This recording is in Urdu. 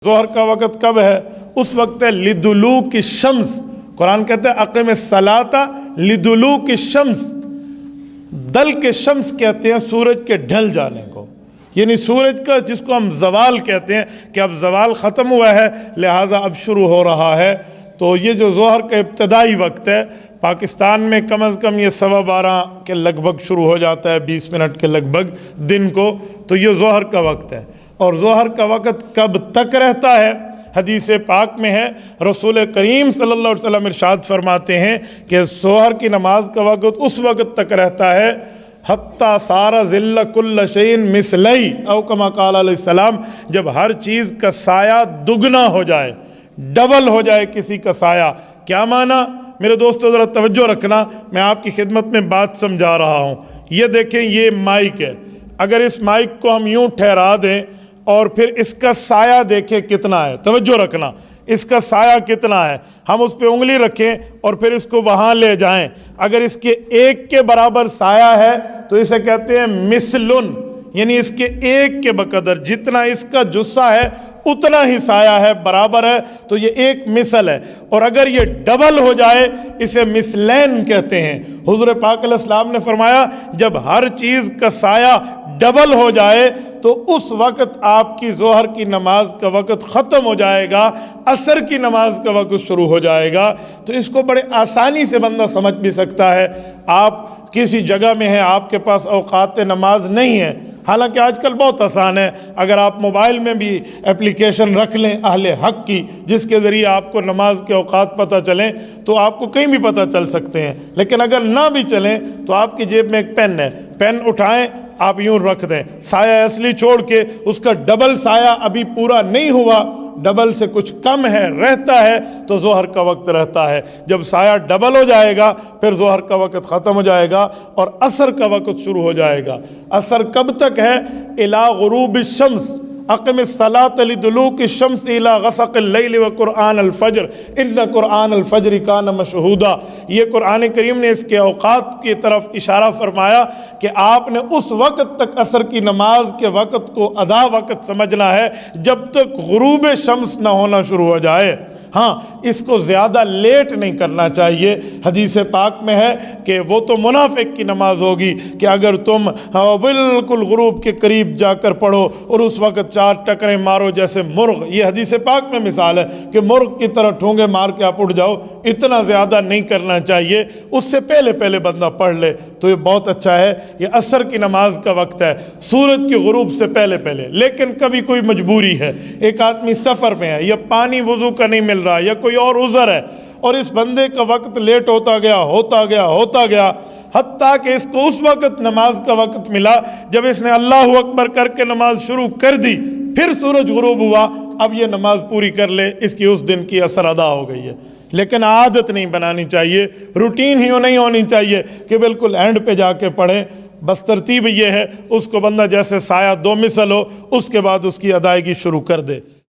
ظہر کا وقت کب ہے؟ اس وقت ہے لدلوک الشمس۔ قرآن کہتا ہے اقیم الصلاۃ لدلوک الشمس۔ دل کے شمس کہتے ہیں سورج کے ڈھل جانے کو، یعنی سورج کا جس کو ہم زوال کہتے ہیں کہ اب زوال ختم ہوا ہے لہٰذا اب شروع ہو رہا ہے۔ تو یہ جو ظہر کا ابتدائی وقت ہے پاکستان میں کم از کم یہ 12:15 کے لگ بھگ شروع ہو جاتا ہے، 20 منٹ کے لگ بھگ دن کو، تو یہ ظہر کا وقت ہے۔ اور ظہر کا وقت کب تک رہتا ہے؟ حدیث پاک میں ہے، رسول کریم صلی اللہ علیہ وسلم ارشاد فرماتے ہیں کہ ظہر کی نماز کا وقت اس وقت تک رہتا ہے حتیٰ سارا ذل کل شیء مثلی او کما قال علیہ السلام، جب ہر چیز کا سایہ دگنا ہو جائے، ڈبل ہو جائے کسی کا سایہ۔ کیا معنی؟ میرے دوستو ذرا توجہ رکھنا، میں آپ کی خدمت میں بات سمجھا رہا ہوں۔ یہ دیکھیں، یہ مائک ہے، اگر اس مائک کو ہم یوں ٹھہرا دیں اور پھر اس کا سایہ دیکھیں کتنا ہے، توجہ رکھنا، اس کا سایہ کتنا ہے، ہم اس پہ انگلی رکھیں اور پھر اس کو وہاں لے جائیں، اگر اس کے ایک کے برابر سایہ ہے تو اسے کہتے ہیں مثلن، یعنی اس کے ایک کے بقدر جتنا اس کا جسہ ہے اتنا ہی سایہ ہے، برابر ہے، تو یہ ایک مثل ہے۔ اور اگر یہ ڈبل ہو جائے اسے مثلین کہتے ہیں۔ حضور پاک علیہ السلام نے فرمایا جب ہر چیز کا سایہ ڈبل ہو جائے تو اس وقت آپ کی ظہر کی نماز کا وقت ختم ہو جائے گا، عصر کی نماز کا وقت شروع ہو جائے گا۔ تو اس کو بڑے آسانی سے بندہ سمجھ بھی سکتا ہے۔ آپ کسی جگہ میں ہیں، آپ کے پاس اوقات نماز نہیں ہے، حالانکہ آج کل بہت آسان ہے، اگر آپ موبائل میں بھی اپلیکیشن رکھ لیں اہل حق کی جس کے ذریعے آپ کو نماز کے اوقات پتہ چلیں تو آپ کو کہیں بھی پتہ چل سکتے ہیں۔ لیکن اگر نہ بھی چلیں تو آپ کی جیب میں ایک پین ہے، پین اٹھائیں، آپ یوں رکھ دیں، سایہ اصلی چھوڑ کے اس کا ڈبل سایہ ابھی پورا نہیں ہوا، ڈبل سے کچھ کم ہے، رہتا ہے، تو ظہر کا وقت رہتا ہے۔ جب سایہ ڈبل ہو جائے گا پھر ظہر کا وقت ختم ہو جائے گا اور عصر کا وقت شروع ہو جائے گا۔ عصر کب تک ہے؟ الی غروب الشمس، اقم الصلاۃ لدلوک الشمس الی غسق اللیل وقرآن الفجر ان قرآن الفجر کان مشہودا۔ یہ قرآن کریم نے اس کے اوقات کی طرف اشارہ فرمایا کہ آپ نے اس وقت تک عصر کی نماز کے وقت کو ادا وقت سمجھنا ہے جب تک غروب شمس نہ ہونا شروع ہو جائے۔ ہاں، اس کو زیادہ لیٹ نہیں کرنا چاہیے۔ حدیث پاک میں ہے کہ وہ تو منافق کی نماز ہوگی کہ اگر تم بالکل غروب کے قریب جا کر پڑھو اور اس وقت 4 ٹکریں مارو جیسے مرغ، یہ حدیث پاک میں مثال ہے کہ مرغ کی طرح ٹھونگے مار کے آپ اٹھ جاؤ، اتنا زیادہ نہیں کرنا چاہیے، اس سے پہلے پہلے بندہ پڑھ لے تو یہ بہت اچھا ہے۔ یہ عصر کی نماز کا وقت ہے سورج کی غروب سے پہلے پہلے۔ لیکن کبھی کوئی مجبوری ہے، ایک آدمی سفر میں ہے یا پانی وضو کا نہیں مل رہا یا کوئی اور عذر ہے اور اس بندے کا وقت لیٹ ہوتا گیا حتیٰ کہ اس کو اس وقت نماز کا وقت ملا جب اس نے اللہ اکبر کر کے نماز شروع کر دی، پھر سورج غروب ہوا، اب یہ نماز پوری کر لے، اس کی اس دن کی عصر ادا ہو گئی ہے۔ لیکن عادت نہیں بنانی چاہیے، روٹین ہی نہیں ہونی چاہیے کہ بالکل اینڈ پہ جا کے پڑھیں۔ بس ترتیب یہ ہے اس کو بندہ جیسے سایہ 2 مثل ہو اس کے بعد اس کی ادائیگی شروع کر دے۔